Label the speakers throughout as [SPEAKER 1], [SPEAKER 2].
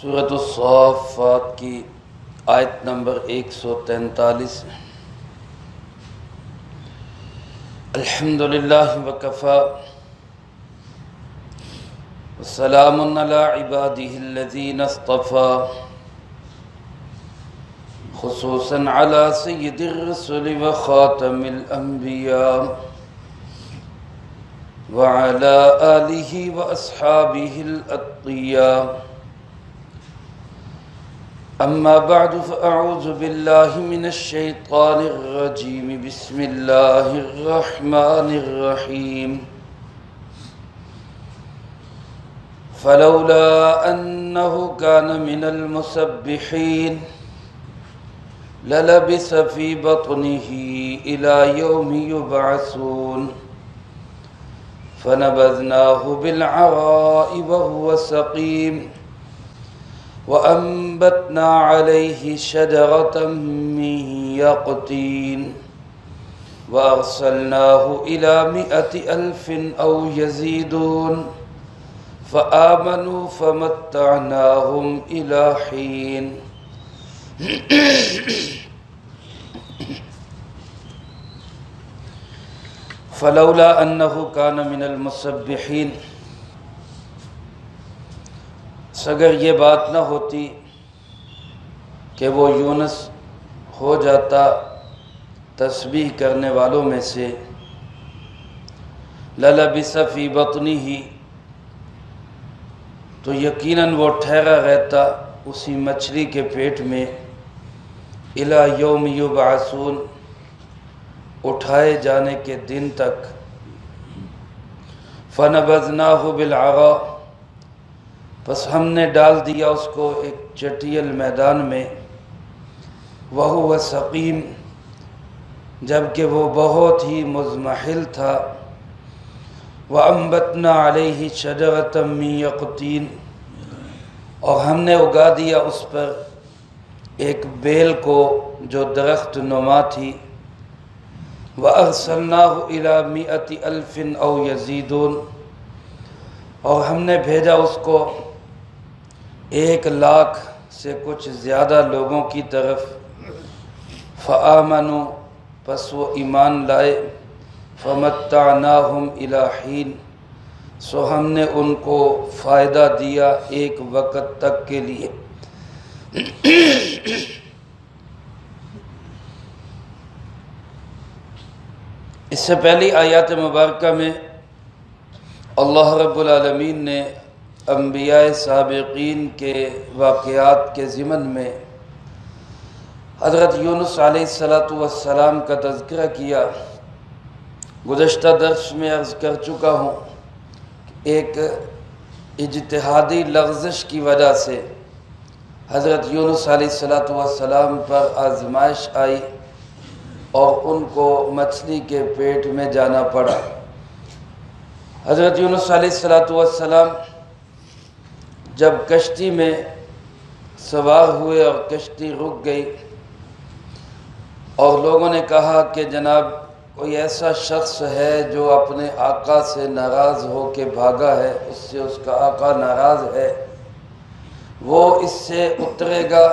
[SPEAKER 1] سورۃ الصافات کی آیت نمبر 143۔ الحمدللہ وکفی وسلام علی عبادہ الذین اصطفی خصوصا علی سید الرسل وخاتم الانبیاء وعلى آلہ واصحابہ الاتقیاء اما بعد فاعوذ باللہ من الشیطان الرجیم بسم اللہ الرحمن الرحیم فلولا انه كان من المسبحین للبث في بطنه الى يوم يبعثون فنبذناه بالعراء وهو سقيم وأنبتنا عليه شجرة من يقطين وأرسلناه إلى 100,000 أو يزيدون فآمنوا فمتعناهم إلى حين فلولا أنه كان من المسبحين، اگر یہ بات نہ ہوتی کہ وہ یونس ہو جاتا تسبیح کرنے والوں میں سے، للبث فی بطنہ، تو یقیناً وہ ٹھہرا رہتا اسی مچھلی کے پیٹ میں، الی یوم یبعثون، اٹھائے جانے کے دن تک، فنبذناہ بالعراء، بس ہم نے ڈال دیا اس کو ایک چٹیل میدان میں، وہو سقیم، جبکہ وہ بہت ہی مضمحل تھا، وَأَنبَتْنَا عَلَيْهِ شَجَرَةً مِّن يَقْطِينٍ، اور ہم نے اگا دیا اس پر ایک بیل کو جو درخت نما تھی، وَأَرْسَلْنَاهُ إِلَى 100,000 أَوْ يَزِيدُونَ، اور ہم نے بھیجا اس کو 1,00,000 سے کچھ زیادہ لوگوں کی طرف، فآمنوا، پس وہ ایمان لائے، فمتعناہم الی حین، سو ہم نے ان کو فائدہ دیا ایک وقت تک کے لیے۔ اس سے پہلی آیات مبارکہ میں اللہ رب العالمین نے انبیاء سابقین کے واقعات کے ضمن میں حضرت یونس علیہ السلام کا تذکرہ کیا۔ گزشتہ درس میں عرض کر چکا ہوں، ایک اجتہادی لغزش کی وجہ سے حضرت یونس علیہ السلام پر آزمائش آئی اور ان کو مچھلی کے پیٹ میں جانا پڑا۔ حضرت یونس علیہ السلام جب کشتی میں سوار ہوئے اور کشتی رک گئی اور لوگوں نے کہا کہ جناب کوئی ایسا شخص ہے جو اپنے آقا سے ناراض ہو کے بھاگا ہے، اس سے اس کا آقا ناراض ہے، وہ اس سے اترے گا،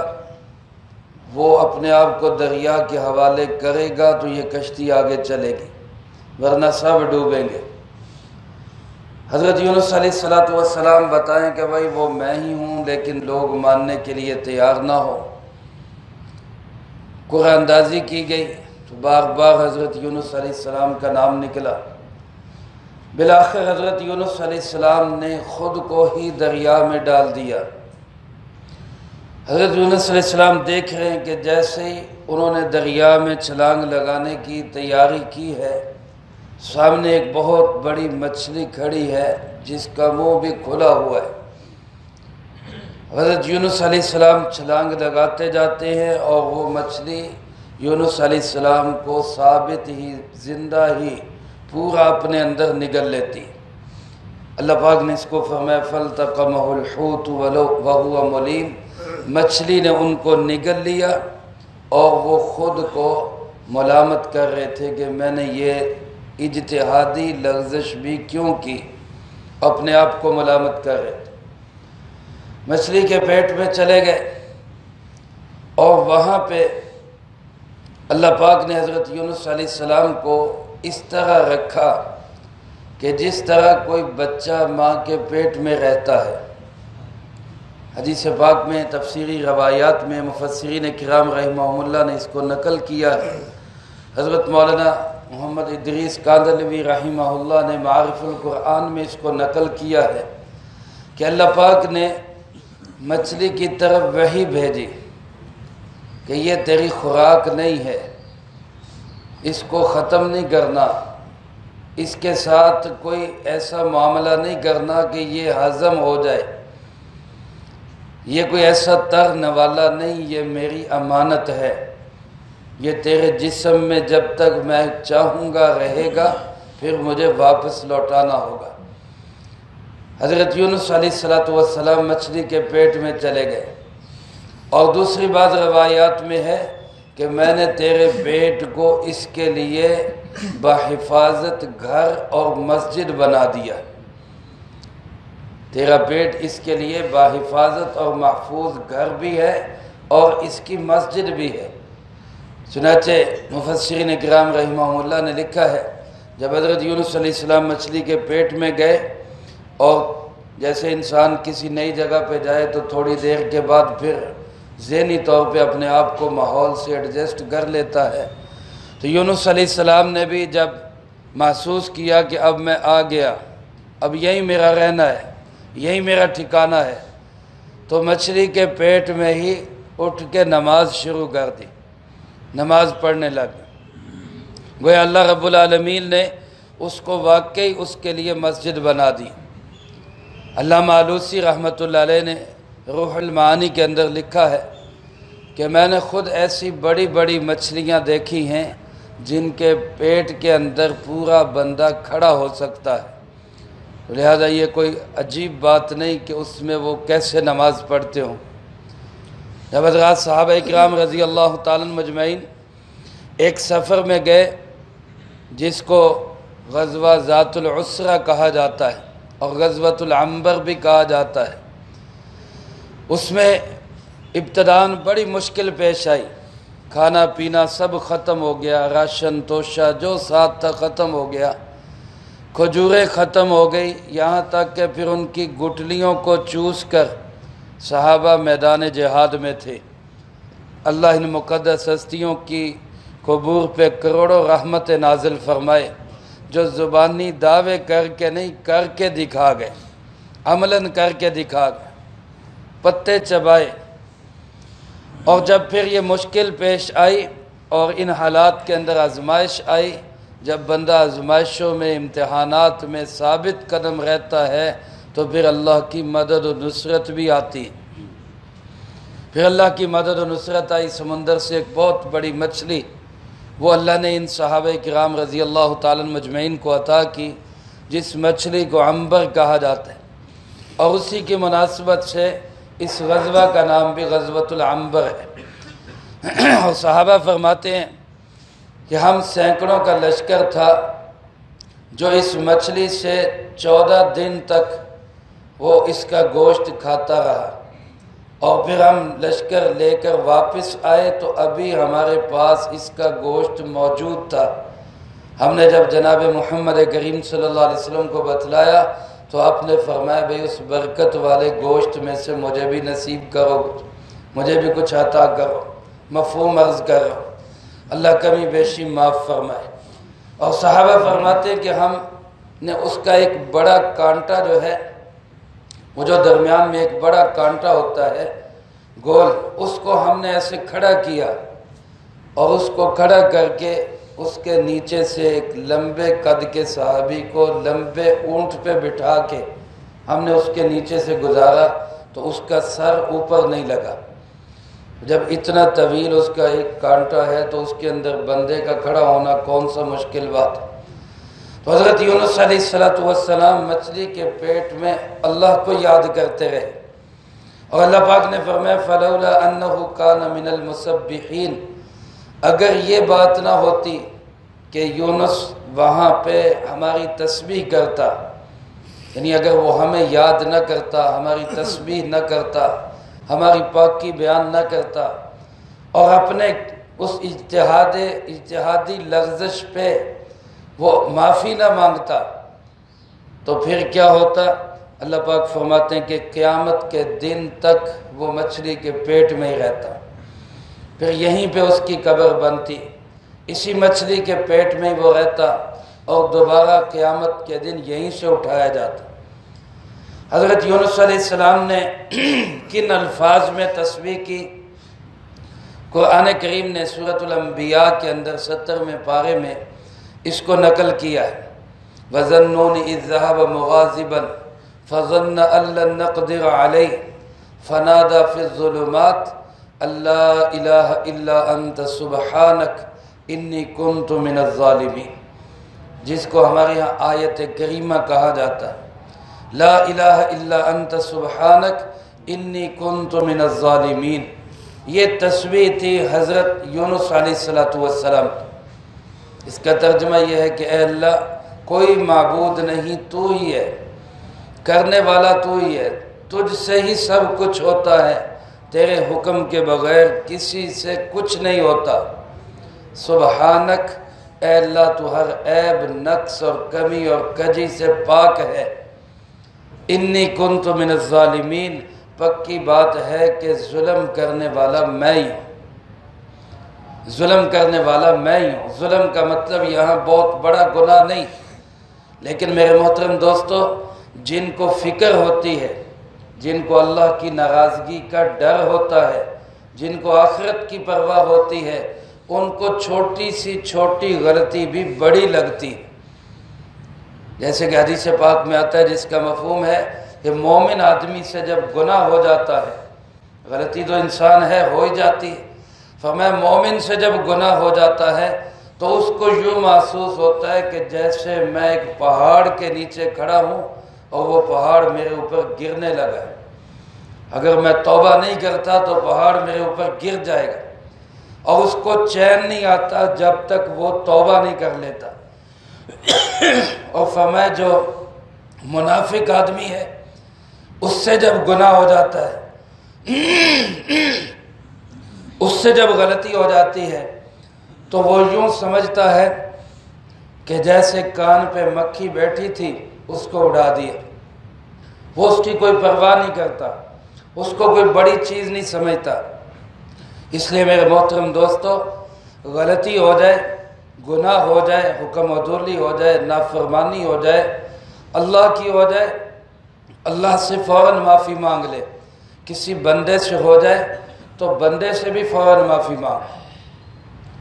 [SPEAKER 1] وہ اپنے آپ کو دریا کے حوالے کرے گا تو یہ کشتی آگے چلے گی، ورنہ سب ڈوبیں گے۔ حضرت یونس علیہ السلام بتائیں کہ بھائی وہ میں ہی ہوں، لیکن لوگ ماننے کے لیے تیار نہ ہو۔ قرآن اندازی کی گئی تو بار بار حضرت یونس علیہ السلام کا نام نکلا۔ بالآخر حضرت یونس علیہ السلام نے خود کو ہی دریا میں ڈال دیا۔ حضرت یونس علیہ السلام دیکھ رہے ہیں کہ جیسے ہی انہوں نے دریا میں چھلانگ لگانے کی تیاری کی ہے، سامنے ایک بہت بڑی مچھلی کھڑی ہے جس کا منہ بھی کھلا ہوا ہے۔ حضرت یونس علیہ السلام چھلانگ لگاتے جاتے ہیں اور وہ مچھلی یونس علیہ السلام کو ثابت ہی، زندہ ہی پورا اپنے اندر نگل لیتی۔ اللہ پاک نے اس کو فرمایا فَالْتَقَمَهُ الْحُوتُ وَهُوَ مُلِيمٌ، مچھلی نے ان کو نگل لیا اور وہ خود کو ملامت کر رہے تھے کہ میں نے یہ اجتہادی لغزش بھی کیوں کی، اپنے آپ کو ملامت کر رہے تھے۔ مچھلی کے پیٹ میں چلے گئے اور وہاں پہ اللہ پاک نے حضرت یونس علیہ السلام کو اس طرح رکھا کہ جس طرح کوئی بچہ ماں کے پیٹ میں رہتا ہے۔ حدیث پاک میں تفسیری روایات میں مفسرین کرام رحمہم اللہ نے اس کو نقل کیا ہے۔ حضرت مولانا محمد ادریس کاندھلوی رحمہ اللہ نے معارف القرآن میں اس کو نقل کیا ہے کہ اللہ پاک نے مچھلی کی طرف وحی بھیجی کہ یہ تیری خوراک نہیں ہے، اس کو ختم نہیں کرنا، اس کے ساتھ کوئی ایسا معاملہ نہیں کرنا کہ یہ ہضم ہو جائے، یہ کوئی ایسا ترنے والا نہیں، یہ میری امانت ہے، یہ تیرے جسم میں جب تک میں چاہوں گا رہے گا، پھر مجھے واپس لوٹانا ہوگا۔ حضرت یونس علیہ السلام مچھلی کے پیٹ میں چلے گئے، اور دوسری بات روایات میں ہے کہ میں نے تیرے پیٹ کو اس کے لیے بحفاظت گھر اور مسجد بنا دیا، تیرا پیٹ اس کے لیے بحفاظت اور محفوظ گھر بھی ہے اور اس کی مسجد بھی ہے۔ چنانچہ مفسرین کرام رحمہ اللہ نے لکھا ہے جب حضرت یونس علیہ السلام مچھلی کے پیٹ میں گئے، اور جیسے انسان کسی نئی جگہ پہ جائے تو تھوڑی دیر کے بعد پھر ذہنی طور پہ اپنے آپ کو ماحول سے ایڈجسٹ کر لیتا ہے، تو یونس علیہ السلام نے بھی جب محسوس کیا کہ اب میں آ گیا، اب یہی میرا رہنا ہے، یہی میرا ٹھکانہ ہے، تو مچھلی کے پیٹ میں ہی اٹھ کے نماز شروع کر دی، نماز پڑھنے لگا۔ گویا اللہ رب العالمین نے اس کو واقعی اس کے لیے مسجد بنا دی۔ علامہ آلوسی رحمۃ اللہ علیہ نے روح المعانی کے اندر لکھا ہے کہ میں نے خود ایسی بڑی بڑی مچھلیاں دیکھی ہیں جن کے پیٹ کے اندر پورا بندہ کھڑا ہو سکتا ہے، لہذا یہ کوئی عجیب بات نہیں کہ اس میں وہ کیسے نماز پڑھتے ہوں۔ جب حضرات صحابہ اکرام رضی اللہ تعالیٰ مجمعین ایک سفر میں گئے جس کو غزوہ ذات العسرہ کہا جاتا ہے اور غزوۃ العنبر بھی کہا جاتا ہے، اس میں ابتداً بڑی مشکل پیش آئی، کھانا پینا سب ختم ہو گیا، راشن توشہ جو ساتھ تھا ختم ہو گیا، کھجوریں ختم ہو گئی، یہاں تک کہ پھر ان کی گٹلیوں کو چوس کر صحابہ میدان جہاد میں تھے۔ اللہ ان مقدس ہستیوں کی قبور پہ کروڑوں رحمت نازل فرمائے، جو زبانی دعوے کر کے نہیں کر کے دکھا گئے، عملاً کر کے دکھا گئے، پتے چبائے۔ اور جب پھر یہ مشکل پیش آئی اور ان حالات کے اندر آزمائش آئی، جب بندہ آزمائشوں میں امتحانات میں ثابت قدم رہتا ہے تو پھر اللہ کی مدد و نصرت بھی آتی۔ پھر اللہ کی مدد و نصرت آئی، سمندر سے ایک بہت بڑی مچھلی وہ اللہ نے ان صحابہ کرام رضی اللہ تعالیٰ مجمعین کو عطا کی، جس مچھلی کو عنبر کہا جاتا ہے، اور اسی کی مناسبت سے اس غزوہ کا نام بھی غزوۃ العنبر ہے۔ اور صحابہ فرماتے ہیں کہ ہم سینکڑوں کا لشکر تھا جو اس مچھلی سے 14 دن تک وہ اس کا گوشت کھاتا رہا، اور پھر ہم لشکر لے کر واپس آئے تو ابھی ہمارے پاس اس کا گوشت موجود تھا۔ ہم نے جب جناب محمد کریم صلی اللہ علیہ وسلم کو بتلایا تو آپ نے فرمایا بھئی اس برکت والے گوشت میں سے مجھے بھی نصیب کرو، مجھے بھی کچھ عطا کرو، مفہوم عرض کرو، اللہ کمی بیشی معاف فرمائے۔ اور صحابہ فرماتے ہیں کہ ہم نے اس کا ایک بڑا کانٹا جو ہے، وہ جو درمیان میں ایک بڑا کانٹا ہوتا ہے گول، اس کو ہم نے ایسے کھڑا کیا، اور اس کو کھڑا کر کے اس کے نیچے سے ایک لمبے قد کے صحابی کو لمبے اونٹ پہ بٹھا کے ہم نے اس کے نیچے سے گزارا تو اس کا سر اوپر نہیں لگا۔ جب اتنا طویل اس کا ایک کانٹا ہے تو اس کے اندر بندے کا کھڑا ہونا کون سا مشکل بات ہے۔ تو حضرت یونس علیہ السلام مچھلی کے پیٹ میں اللہ کو یاد کرتے رہے، اور اللہ پاک نے فرمایا فَلَوْلَا أَنَّهُ كَانَ مِنَ الْمُسَبِّحِينَ، اگر یہ بات نہ ہوتی کہ یونس وہاں پہ ہماری تسبیح کرتا، یعنی اگر وہ ہمیں یاد نہ کرتا، ہماری تسبیح نہ کرتا، ہماری پاکی بیان نہ کرتا اور اپنے اس اجتہادی لغزش پہ وہ معافی نہ مانگتا تو پھر کیا ہوتا؟ اللہ پاک فرماتے ہیں کہ قیامت کے دن تک وہ مچھلی کے پیٹ میں ہی رہتا، پھر یہیں پہ اس کی قبر بنتی، اسی مچھلی کے پیٹ میں ہی وہ رہتا اور دوبارہ قیامت کے دن یہیں سے اٹھایا جاتا۔ حضرت یونس علیہ السلام نے کن الفاظ میں تسبیح کی؟ قرآن کریم نے سورۃ الانبیاء کے اندر 70ویں پارے میں اس کو نقل کیا ہے۔ وَظَنُّونِ إِذْ ذَهَبَ مُغَاضِبًا فَظَنَّ أَن لَّن نَّقْدِرَ عَلَيْهِ فَنَادَىٰ فِي الظُّلُمَاتِ أَن لَّا إِلَٰهَ إِلَّا أَنتَ سُبْحَانَكَ إِنِّي كُنتُ مِنَ الظَّالِمِينَ، جس کو ہمارے یہاں آیت کریمہ کہا جاتا ہے، لا الہ الا انت سبحانک انی کنت من الظالمین۔ یہ تسبیح تھی حضرت یونس علیہ السلام۔ اس کا ترجمہ یہ ہے کہ اے اللہ، کوئی معبود نہیں، تو ہی ہے، کرنے والا تو ہی ہے، تجھ سے ہی سب کچھ ہوتا ہے، تیرے حکم کے بغیر کسی سے کچھ نہیں ہوتا۔ سبحانک، اے اللہ تو ہر عیب، نقص اور کمی اور کجی سے پاک ہے۔ انی کنت من الظالمین، پکی بات ہے کہ ظلم کرنے والا میں ہی ہوں، ظلم کرنے والا میں ہی ہوں۔ ظلم کا مطلب یہاں بہت بڑا گناہ نہیں، لیکن میرے محترم دوستو، جن کو فکر ہوتی ہے، جن کو اللہ کی ناراضگی کا ڈر ہوتا ہے، جن کو آخرت کی پرواہ ہوتی ہے، ان کو چھوٹی سی چھوٹی غلطی بھی بڑی لگتی ہے۔ جیسے کہ حدیث پاک میں آتا ہے، جس کا مفہوم ہے کہ مومن آدمی سے جب گناہ ہو جاتا ہے، غلطی تو انسان ہے، ہو ہی جاتی ہے، فرمایا مومن سے جب گناہ ہو جاتا ہے تو اس کو یوں محسوس ہوتا ہے کہ جیسے میں ایک پہاڑ کے نیچے کھڑا ہوں اور وہ پہاڑ میرے اوپر گرنے لگا ہے۔ اگر میں توبہ نہیں کرتا تو پہاڑ میرے اوپر گر جائے گا، اور اس کو چین نہیں آتا جب تک وہ توبہ نہیں کر لیتا۔ اور فرمایا جو منافق آدمی ہے، اس سے جب گناہ ہو جاتا ہے، اس سے جب غلطی ہو جاتی ہے تو وہ یوں سمجھتا ہے کہ جیسے کان پہ مکھی بیٹھی تھی اس کو اڑا دیا، وہ اس کی کوئی پرواہ نہیں کرتا، اس کو کوئی بڑی چیز نہیں سمجھتا۔ اس لیے میرے محترم دوستو، غلطی ہو جائے، گناہ ہو جائے، حکم عدولی ہو جائے، نافرمانی ہو جائے، اللہ کی ہو جائے، اللہ سے فوراً معافی مانگ لے۔ کسی بندے سے ہو جائے تو بندے سے بھی فوراً معافی مانگ۔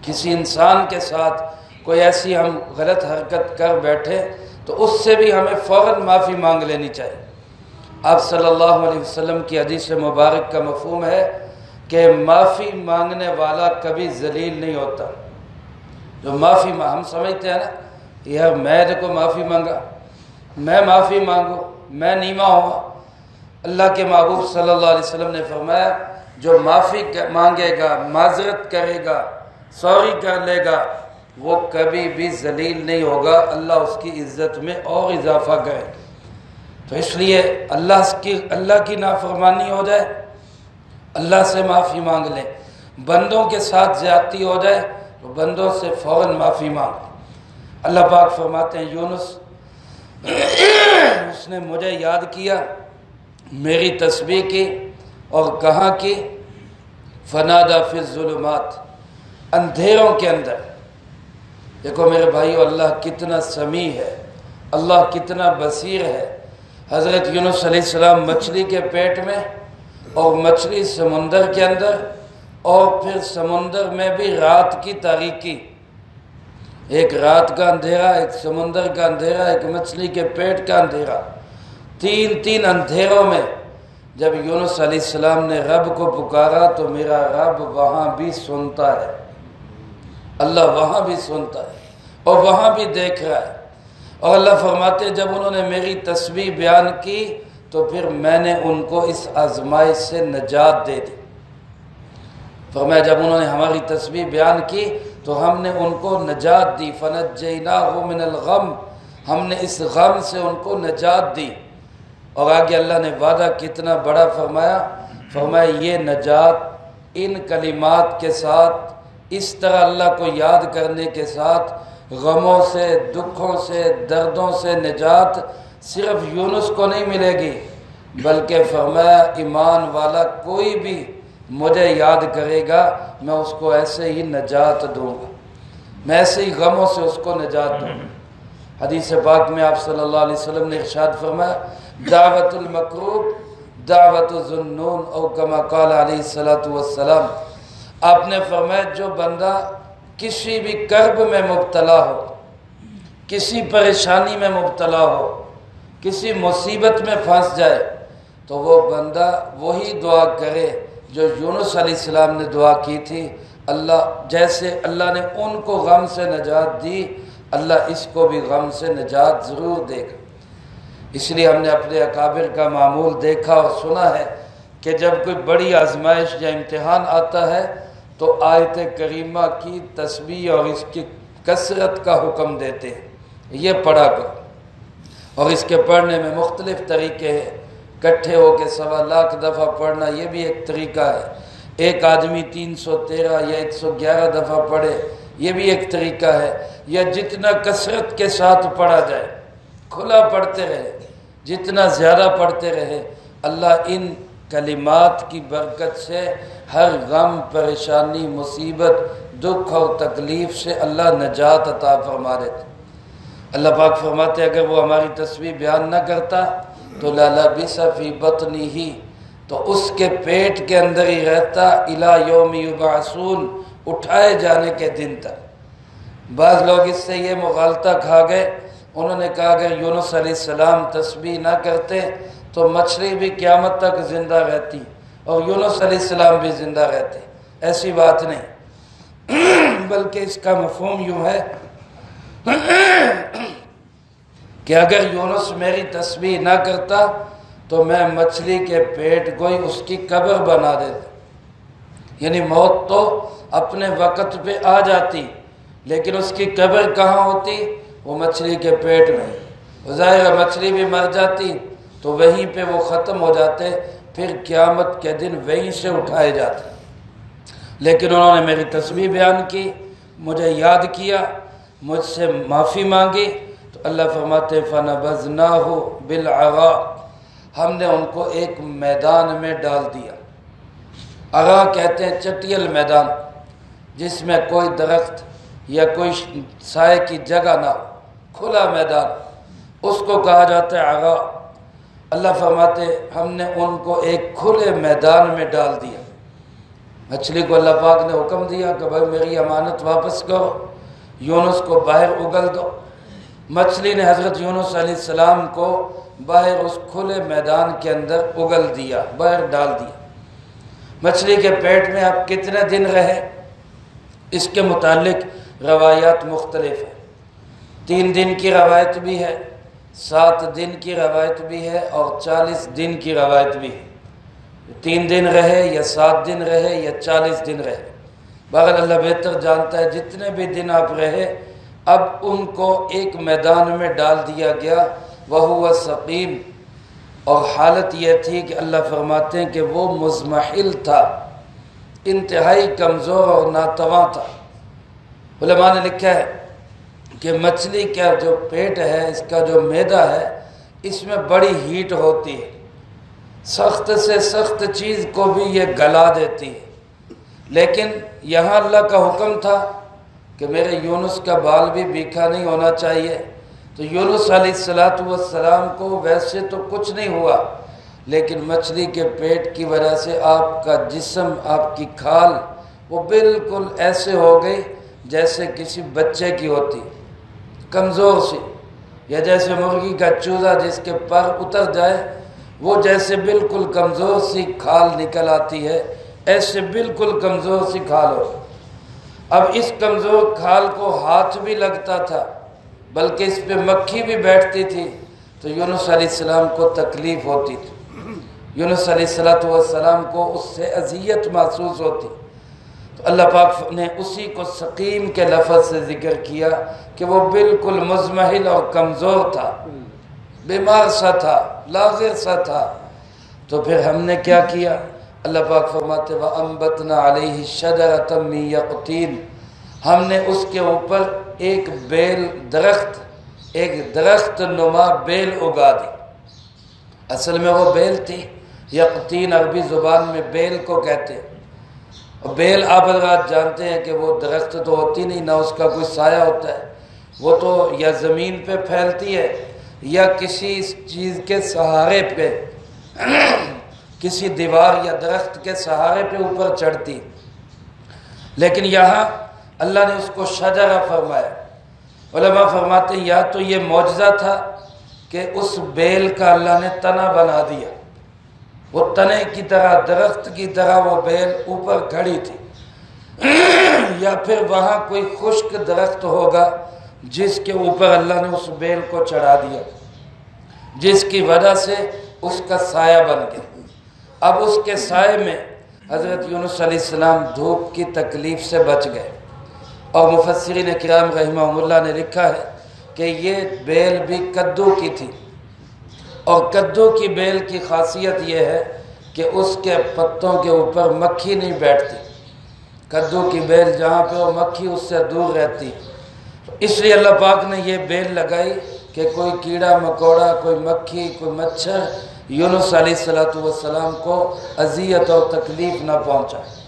[SPEAKER 1] کسی انسان کے ساتھ کوئی ایسی ہم غلط حرکت کر بیٹھے تو اس سے بھی ہمیں فوراً معافی مانگ لینی چاہیے۔ آپ صلی اللہ علیہ وسلم کی حدیث مبارک کا مفہوم ہے کہ معافی مانگنے والا کبھی ذلیل نہیں ہوتا۔ جو معافی ہم سمجھتے ہیں نا، یار میں دیکھو معافی مانگا، میں معافی مانگوں، میں نیما ہوں۔ اللہ کے محبوب صلی اللہ علیہ وسلم نے فرمایا، جو معافی مانگے گا، معذرت کرے گا، سوری کر لے گا، وہ کبھی بھی ذلیل نہیں ہوگا، اللہ اس کی عزت میں اور اضافہ کرے گا۔ تو اس لیے اللہ کی نافرمانی ہو جائے، اللہ سے معافی مانگ لیں۔ بندوں کے ساتھ زیادتی ہو جائے تو بندوں سے فوراً معافی مانگ لیں۔ اللہ پاک فرماتے ہیں، یونس اس نے مجھے یاد کیا، میری تسبیح کی، اور کہاں کی؟ فنادا فی الظلمات، اندھیروں کے اندر۔ دیکھو میرے بھائیو، اللہ کتنا سمیع ہے، اللہ کتنا بصیر ہے۔ حضرت یونس علیہ السلام مچھلی کے پیٹ میں، اور مچھلی سمندر کے اندر، اور پھر سمندر میں بھی رات کی تاریکی، ایک رات کا اندھیرا، ایک سمندر کا اندھیرا، ایک مچھلی کے پیٹ کا اندھیرا، تین اندھیروں میں جب یونس علیہ السلام نے رب کو پکارا تو میرا رب وہاں بھی سنتا ہے، اللہ وہاں بھی سنتا ہے اور وہاں بھی دیکھ رہا ہے۔ اور اللہ فرماتے ہیں، جب انہوں نے میری تسبیح بیان کی تو پھر میں نے ان کو اس آزمائش سے نجات دے دی۔ فرمایا جب انہوں نے ہماری تسبیح بیان کی تو ہم نے ان کو نجات دی، فنجیناہ من الغم، ہم نے اس غم سے ان کو نجات دی۔ اور آگے اللہ نے وعدہ کتنا بڑا فرمایا یہ نجات ان کلمات کے ساتھ، اس طرح اللہ کو یاد کرنے کے ساتھ غموں سے، دکھوں سے، دردوں سے نجات صرف یونس کو نہیں ملے گی، بلکہ فرمایا ایمان والا کوئی بھی مجھے یاد کرے گا میں اس کو ایسے ہی نجات دوں گا، میں ایسے ہی غموں سے اس کو نجات دوں گا۔ حدیث پاک میں آپ صلی اللہ علیہ وسلم نے ارشاد فرمایا دعوت المکروب دعوت الذنون او کما قال علیہ الصلوۃ والسلام، آپ نے فرمایا جو بندہ کسی بھی کرب میں مبتلا ہو، کسی پریشانی میں مبتلا ہو، کسی مصیبت میں پھنس جائے تو وہ بندہ وہی دعا کرے جو یونس علیہ السلام نے دعا کی تھی، اللہ جیسے اللہ نے ان کو غم سے نجات دی، اللہ اس کو بھی غم سے نجات ضرور دے گا۔ اس لیے ہم نے اپنے اکابر کا معمول دیکھا اور سنا ہے کہ جب کوئی بڑی آزمائش یا امتحان آتا ہے تو آیت کریمہ کی تسبیح اور اس کی کثرت کا حکم دیتے ہیں، یہ پڑھا کرو، اور اس کے پڑھنے میں مختلف طریقے ہیں، اکٹھے ہو کے 1.25 لاکھ دفعہ پڑھنا یہ بھی ایک طریقہ ہے، ایک آدمی 313 یا 111 دفعہ پڑھے یہ بھی ایک طریقہ ہے، یا جتنا کثرت کے ساتھ پڑھا جائے، کھلا پڑھتے رہے، جتنا زیادہ پڑھتے رہے، اللہ ان کلمات کی برکت سے ہر غم، پریشانی، مصیبت، دکھ اور تکلیف سے اللہ نجات عطا فرما دیتے۔ اللہ پاک فرماتے اگر وہ ہماری تسبیح بیان نہ کرتا تو لَلَبِثَ فِي بَطْنِهِ، تو اس کے پیٹ کے اندر ہی رہتا اِلَى يَوْمِ يُبْعَثُونَ، اٹھائے جانے کے دن تک۔ بعض لوگ اس سے یہ مغالطہ کھا گئے، انہوں نے کہا اگر یونس علیہ السلام تسبیح نہ کرتے تو مچھلی بھی قیامت تک زندہ رہتی اور یونس علیہ السلام بھی زندہ رہتے۔ ایسی بات نہیں، بلکہ اس کا مفہوم یوں ہے کہ اگر یونس میری تسبیح نہ کرتا تو میں مچھلی کے پیٹ کو ہی اس کی قبر بنا دیتا، یعنی موت تو اپنے وقت پہ آ جاتی لیکن اس کی قبر کہاں ہوتی؟ وہ مچھلی کے پیٹ میں، ظاہر مچھلی بھی مر جاتی تو وہیں پہ وہ ختم ہو جاتے، پھر قیامت کے دن وہیں سے اٹھائے جاتے، لیکن انہوں نے میری تسبیح بیان کی، مجھے یاد کیا، مجھ سے معافی مانگی، تو اللہ فرماتے فَنَبَذْنَاهُ بِالْعَرَاءِ، ہم نے ان کو ایک میدان میں ڈال دیا۔ عرا کہتے ہیں چٹیل میدان جس میں کوئی درخت یا کوئی سائے کی جگہ نہ ہو، کھلا میدان، اس کو کہا جاتا ہے عرا۔ اللہ فرماتے ہم نے ان کو ایک کھلے میدان میں ڈال دیا۔ مچھلی کو اللہ پاک نے حکم دیا کہ بھائی میری امانت واپس کرو، یونس کو باہر اگل دو۔ مچھلی نے حضرت یونس علیہ السلام کو باہر اس کھلے میدان کے اندر اگل دیا، باہر ڈال دیا۔ مچھلی کے پیٹ میں اب کتنے دن رہے اس کے متعلق روایات مختلف ہیں، 3 دن کی روایت بھی ہے، 7 دن کی روایت بھی ہے اور 40 دن کی روایت بھی ہے۔ 3 دن رہے یا 7 دن رہے یا 40 دن رہے، بہرحال اللہ بہتر جانتا ہے، جتنے بھی دن آپ رہے اب ان کو ایک میدان میں ڈال دیا گیا، وَهُوَ سَقِيمٌ، اور حالت یہ تھی کہ اللہ فرماتے ہیں کہ وہ مزمحل تھا، انتہائی کمزور اور ناتواں تھا۔ علماء نے لکھا ہے کہ مچھلی کا جو پیٹ ہے، اس کا جو معدہ ہے، اس میں بڑی ہیٹ ہوتی ہے، سخت سے سخت چیز کو بھی یہ گلا دیتی ہے، لیکن یہاں اللہ کا حکم تھا کہ میرے یونس کا بال بھی بیکھا نہیں ہونا چاہیے، تو یونس علیہ السلام کو ویسے تو کچھ نہیں ہوا، لیکن مچھلی کے پیٹ کی وجہ سے آپ کا جسم، آپ کی کھال وہ بالکل ایسے ہو گئی جیسے کسی بچے کی ہوتی، کمزور سی، یا جیسے مرغی کا چوزا جس کے پر اتر جائے وہ جیسے بالکل کمزور سی کھال نکل آتی ہے، ایسے بالکل کمزور سی کھال ہو۔ اب اس کمزور کھال کو ہاتھ بھی لگتا تھا، بلکہ اس پہ مکھی بھی بیٹھتی تھی، تو یونس علیہ السلام کو تکلیف ہوتی تھی، یونس علیہ السلام کو اس سے اذیت محسوس ہوتی، تو اللہ پاک نے اسی کو سقیم کے لفظ سے ذکر کیا کہ وہ بالکل مزمحل اور کمزور تھا۔ بیمار سا تھا، لاغر سا تھا، تو پھر ہم نے کیا کیا؟ اللہ پاک فرماتے وَأَنبَتْنَا عَلَيْهِ شَجَرَةً مِّن يَقْطِينٍ، ہم نے اس کے اوپر ایک بیل درخت، ایک درخت نما بیل اگا دی۔ اصل میں وہ بیل تھی، یقطین عربی زبان میں بیل کو کہتے ہیں۔ اور بیل آپ حضرات جانتے ہیں کہ وہ درخت تو ہوتی نہیں، نہ اس کا کوئی سایہ ہوتا ہے، وہ تو یا زمین پہ پھیلتی ہے یا کسی چیز کے سہارے پہ، کسی دیوار یا درخت کے سہارے پہ اوپر چڑھتی۔ لیکن یہاں اللہ نے اس کو شجرہ فرمایا۔ علماء فرماتے ہیں یا تو یہ معجزہ تھا کہ اس بیل کا اللہ نے تنا بنا دیا، وہ تنے کی طرح، درخت کی طرح وہ بیل اوپر کھڑی تھی، یا پھر وہاں کوئی خشک درخت ہوگا جس کے اوپر اللہ نے اس بیل کو چڑھا دیا، جس کی وجہ سے اس کا سایہ بن گیا۔ اب اس کے سائے میں حضرت یونس علیہ السلام دھوپ کی تکلیف سے بچ گئے۔ اور مفسرین کرام رحمہم اللہ نے لکھا ہے کہ یہ بیل بھی کدو کی تھی، اور کدو کی بیل کی خاصیت یہ ہے کہ اس کے پتوں کے اوپر مکھی نہیں بیٹھتی۔ کدو کی بیل جہاں پہ وہ مکھی اس سے دور رہتی، اس لیے اللہ پاک نے یہ بیل لگائی کہ کوئی کیڑا مکوڑا، کوئی مکھی، کوئی مچھر یونس علیہ السلام کو اذیت اور تکلیف نہ پہنچائے۔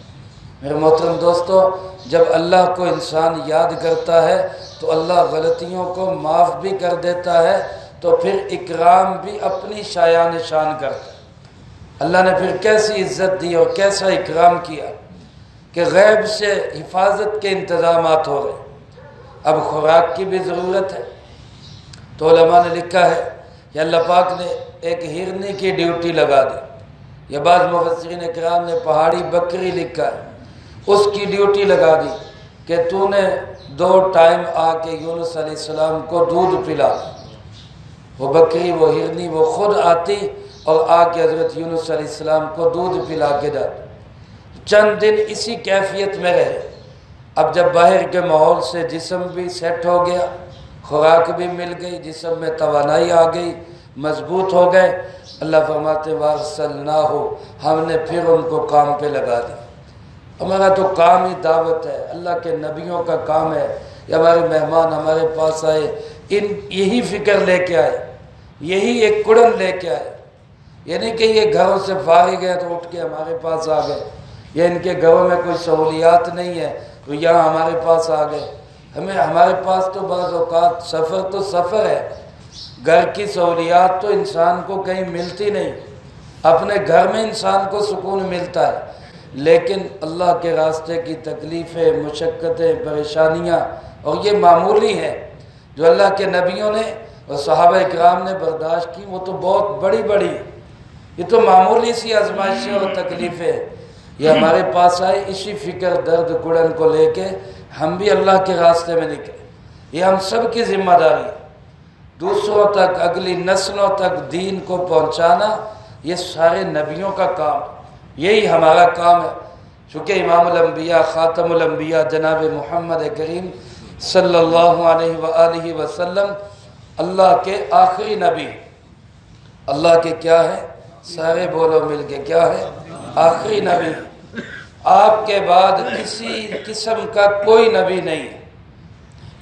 [SPEAKER 1] میرے محترم دوستو، جب اللہ کو انسان یاد کرتا ہے تو اللہ غلطیوں کو معاف بھی کر دیتا ہے، تو پھر اکرام بھی اپنی شایان شان کرتا ہے۔ اللہ نے پھر کیسی عزت دی اور کیسا اکرام کیا کہ غیب سے حفاظت کے انتظامات ہو رہے۔ اب خوراک کی بھی ضرورت ہے، تو علماء نے لکھا ہے کہ اللہ پاک نے ایک ہرنی کی ڈیوٹی لگا دی، یا بعض مفسرین کرام نے پہاڑی بکری لکھا ہے، اس کی ڈیوٹی لگا دی کہ تو نے 2 ٹائم آ کے یونس علیہ السلام کو دودھ پلا۔ وہ بکری، وہ ہرنی، وہ خود آتی اور آ کے حضرت یونس علیہ السلام کو دودھ پلا کے جاتی۔ چند دن اسی کیفیت میں رہے۔ اب جب باہر کے ماحول سے جسم بھی سیٹ ہو گیا، خوراک بھی مل گئی، جسم میں توانائی آ گئی، مضبوط ہو گئے، اللہ فرماتے وَأَرْسَلْنَاهُ، ہم نے پھر ان کو کام پہ لگا دی۔ ہمارا تو کام ہی دعوت ہے، اللہ کے نبیوں کا کام ہے، یا ہمارے مہمان ہمارے پاس آئے، یہی فکر لے کے آئے، یہی ایک کڑن لے کے آئے، یعنی کہ یہ گھروں سے فارغ ہے تو اٹھ کے ہمارے پاس آ گئے، یا ان کے گھروں میں کوئی سہولیات نہیں ہے تو یہاں ہمارے پاس آ گئے۔ ہمارے پاس تو بعض اوقات سفر ہے، گھر کی سہولیات تو انسان کو کہیں ملتی نہیں، اپنے گھر میں انسان کو سکون ملتا ہے، لیکن اللہ کے راستے کی تکلیفیں، مشقتیں، پریشانیاں، اور یہ معمولی ہیں جو اللہ کے نبیوں نے اور صحابہ کرام نے برداشت کی، وہ تو بہت بڑی بڑی ہیں۔ یہ تو معمولی سی آزمائشیں اور تکلیفیں، یہ ہمارے پاس آئے اسی فکر درد کڑن کو لے کے ہم بھی اللہ کے راستے میں نکلے۔ یہ ہم سب کی ذمہ داری ہے، دوسروں تک، اگلی نسلوں تک دین کو پہنچانا یہ سارے نبیوں کا کام، یہی ہمارا کام ہے۔ چونکہ امام الانبیاء، خاتم الانبیاء جناب محمد کریم صلی اللہ علیہ وآلہ وسلم اللہ کے آخری نبی، اللہ کے کیا ہے؟ سارے بولو مل کے، کیا ہے؟ آخری نبی۔ آپ کے بعد کسی قسم کا کوئی نبی نہیں ہے،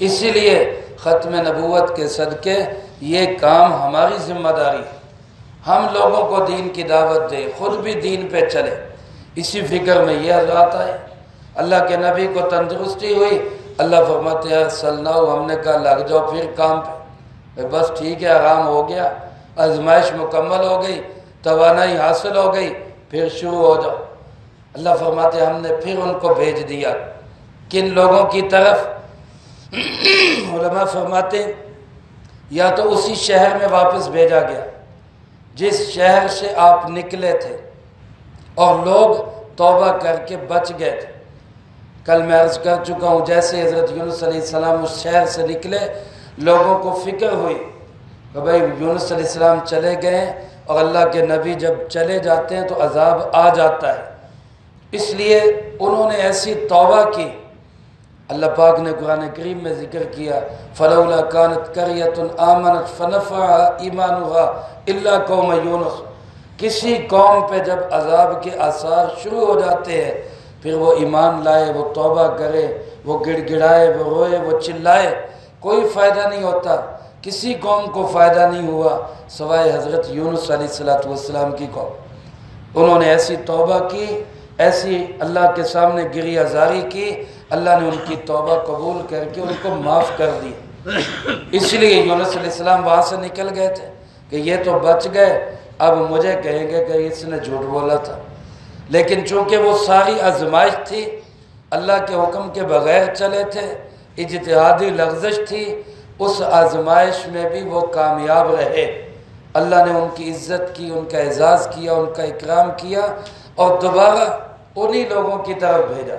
[SPEAKER 1] اسی لیے ختم نبوت کے صدقے یہ کام ہماری ذمہ داری ہے، ہم لوگوں کو دین کی دعوت دیں، خود بھی دین پہ چلے۔ اسی فکر میں یہ حضرات آئے، اللہ کے نبی کو تندرستی ہوئی، اللہ فرماتے ہیں ارسلناہ، ہم نے کہا لگ جاؤ پھر کام پہ، بس ٹھیک ہے، آرام ہو گیا، آزمائش مکمل ہو گئی، توانائی حاصل ہو گئی، پھر شروع ہو جاؤ۔ اللہ فرماتے ہیں ہم نے پھر ان کو بھیج دیا، کن لوگوں کی طرف؟ علماء فرماتے ہیں یا تو اسی شہر میں واپس بھیجا گیا جس شہر سے آپ نکلے تھے، اور لوگ توبہ کر کے بچ گئے تھے۔ کل میں عرض کر چکا ہوں، جیسے حضرت یونس علیہ السلام اس شہر سے نکلے، لوگوں کو فکر ہوئی کہ بھائی یونس علیہ السلام چلے گئے، اور اللہ کے نبی جب چلے جاتے ہیں تو عذاب آ جاتا ہے، اس لیے انہوں نے ایسی توبہ کی اللہ پاک نے قرآن کریم میں ذکر کیا فلولا کانت قریۃ آمنت فنفعها ایمانها الا قوم یونس، کسی قوم پہ جب عذاب کے آثار شروع ہو جاتے ہیں پھر وہ ایمان لائے، وہ توبہ کرے، وہ گڑ گڑائے، وہ روئے، وہ چلائے، کوئی فائدہ نہیں ہوتا۔ کسی قوم کو فائدہ نہیں ہوا سوائے حضرت یونس علیہ السلام کی قوم۔ انہوں نے ایسی توبہ کی، ایسی اللہ کے سامنے گریہ زاری کی، اللہ نے ان کی توبہ قبول کر کے ان کو معاف کر دی۔ اس لیے یونس علیہ السلام وہاں سے نکل گئے تھے کہ یہ تو بچ گئے، اب مجھے کہیں گے کہ اس نے جھوٹ بولا تھا۔ لیکن چونکہ وہ ساری آزمائش تھی، اللہ کے حکم کے بغیر چلے تھے، اجتہادی لغزش تھی، اس آزمائش میں بھی وہ کامیاب رہے۔ اللہ نے ان کی عزت کی، ان کا اعزاز کیا، ان کا اکرام کیا اور دوبارہ انہی لوگوں کی طرف بھیجا۔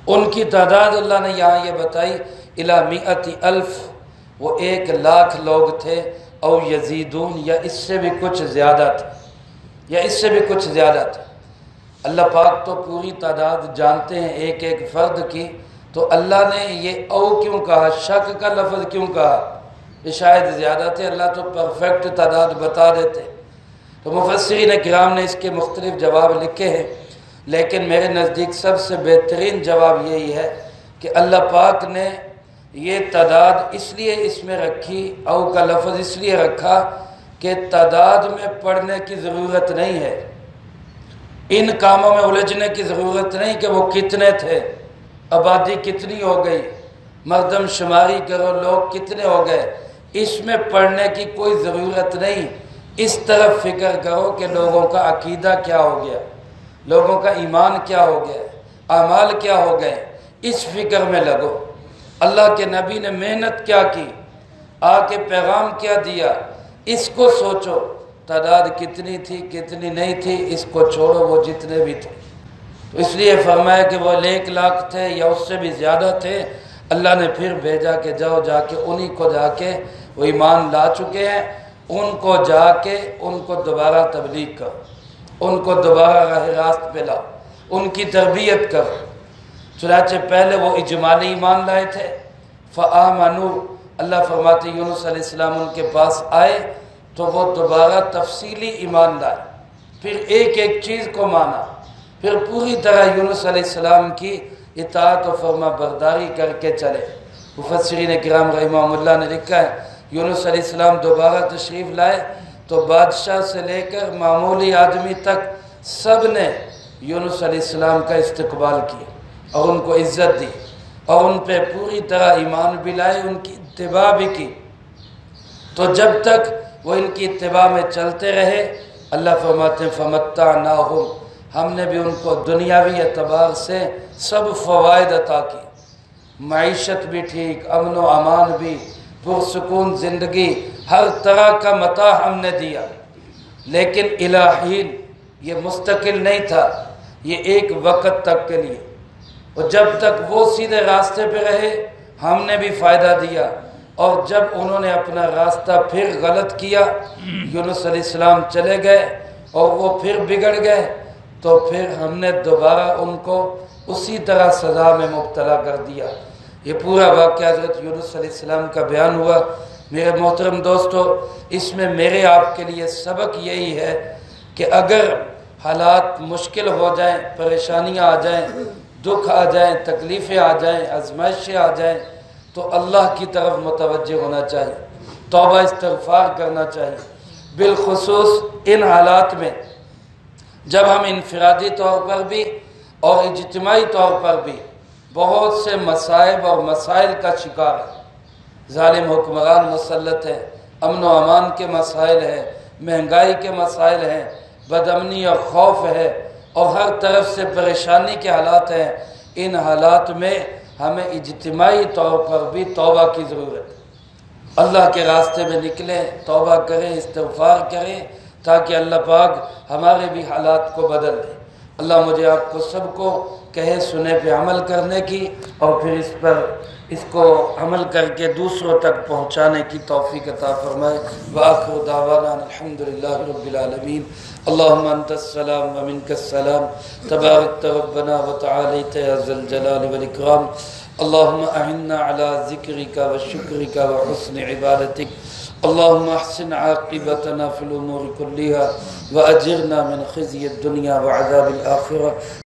[SPEAKER 1] ان کی تعداد اللہ نے یہاں یہ بتائی الی 100,000، وہ 1,00,000 لوگ تھے، او یزیدون، یا اس سے بھی کچھ زیادہ تھے، یا اس سے بھی کچھ زیادہ تھے۔ اللہ پاک تو پوری تعداد جانتے ہیں ایک ایک فرد کی، تو اللہ نے یہ او کیوں کہا، شک کا لفظ کیوں کہا؟ یہ شاید زیادہ تھے، اللہ تو پرفیکٹ تعداد بتا دیتے۔ تو مفسرین کرام نے اس کے مختلف جواب لکھے ہیں، لیکن میرے نزدیک سب سے بہترین جواب یہی ہے کہ اللہ پاک نے یہ تعداد اس لیے اس میں رکھی، او کا لفظ اس لیے رکھا کہ تعداد میں پڑھنے کی ضرورت نہیں ہے، ان کاموں میں الجھنے کی ضرورت نہیں کہ وہ کتنے تھے، آبادی کتنی ہو گئی، مردم شماری کرو لوگ کتنے ہو گئے، اس میں پڑھنے کی کوئی ضرورت نہیں۔ اس طرف فکر کرو کہ لوگوں کا عقیدہ کیا ہو گیا، لوگوں کا ایمان کیا ہو گیا، اعمال کیا ہو گئے، اس فکر میں لگو۔ اللہ کے نبی نے محنت کیا کی، آ کے پیغام کیا دیا، اس کو سوچو۔ تعداد کتنی تھی کتنی نہیں تھی اس کو چھوڑو، وہ جتنے بھی تھے۔ تو اس لیے فرمایا کہ وہ 1,00,000 تھے یا اس سے بھی زیادہ تھے، اللہ نے پھر بھیجا کہ جاؤ جا کے انہی کو جا کے، وہ ایمان لا چکے ہیں، ان کو جا کے ان کو دوبارہ تبلیغ کرو، ان کو دوبارہ راہ راست پہ لاؤ، ان کی تربیت کرو۔ چنانچہ پہلے وہ اجمالی ایمان لائے تھے، فآمنوا، اللہ فرماتے یونس علیہ السلام ان کے پاس آئے تو وہ دوبارہ تفصیلی ایمان لائے، پھر ایک ایک چیز کو مانا، پھر پوری طرح یونس علیہ السلام کی اطاعت و فرما برداری کر کے چلے۔ مفسرین کرام رحمہم اللہ نے لکھا ہے یونس علیہ السلام دوبارہ تشریف لائے تو بادشاہ سے لے کر معمولی آدمی تک سب نے یونس علیہ السلام کا استقبال کیا اور ان کو عزت دی اور ان پہ پوری طرح ایمان بھی لائے، ان کی اتباع بھی کی۔ تو جب تک وہ ان کی اتباع میں چلتے رہے، اللہ فرماتے ہیں فَمَتَّعْنَاهُمْ، ہم نے بھی ان کو دنیاوی اعتبار سے سب فوائد عطا کی، معیشت بھی ٹھیک، امن و امان بھی، پرسکون زندگی، ہر طرح کا متاع ہم نے دیا۔ لیکن الہین یہ مستقل نہیں تھا، یہ ایک وقت تک کے لیے، اور جب تک وہ سیدھے راستے پہ رہے ہم نے بھی فائدہ دیا، اور جب انہوں نے اپنا راستہ پھر غلط کیا، یونس علیہ السلام چلے گئے اور وہ پھر بگڑ گئے، تو پھر ہم نے دوبارہ ان کو اسی طرح سزا میں مبتلا کر دیا۔ یہ پورا واقعہ حضرت یونس علیہ السلام کا بیان ہوا۔ میرے محترم دوستو، اس میں میرے آپ کے لیے سبق یہی ہے کہ اگر حالات مشکل ہو جائیں، پریشانیاں آ جائیں، دکھ آ جائیں، تکلیفیں آ جائیں، آزمائشیں آ جائیں، تو اللہ کی طرف متوجہ ہونا چاہیے، توبہ استغفار کرنا چاہیے۔ بالخصوص ان حالات میں جب ہم انفرادی طور پر بھی اور اجتماعی طور پر بھی بہت سے مصائب اور مسائل کا شکار ہے، ظالم حکمران مسلط ہیں، امن و امان کے مسائل ہیں، مہنگائی کے مسائل ہیں، بد امنی اور خوف ہے، اور ہر طرف سے پریشانی کے حالات ہیں۔ ان حالات میں ہمیں اجتماعی طور پر بھی توبہ کی ضرورت ہے، اللہ کے راستے میں نکلیں، توبہ کریں، استغفار کریں، تاکہ اللہ پاک ہمارے بھی حالات کو بدل دے۔ اللہ مجھے آپ کو سب کو کہے سنے پہ عمل کرنے کی، اور پھر اس کو عمل کر کے دوسروں تک پہنچانے کی توفیق عطا فرمائے۔ وآخر دعوانا الحمدللہ رب العالمین۔ اللہم انت السلام ومنک السلام، تبارکت ربنا وتعالیت یا ذا الجلال والاکرام۔ اللهم أعنا على ذكرك وشكرك وحسن عبادتك اللهم احسن عاقبتنا في الأمور كلها وأجرنا من خزي الدنيا وعذاب الآخرة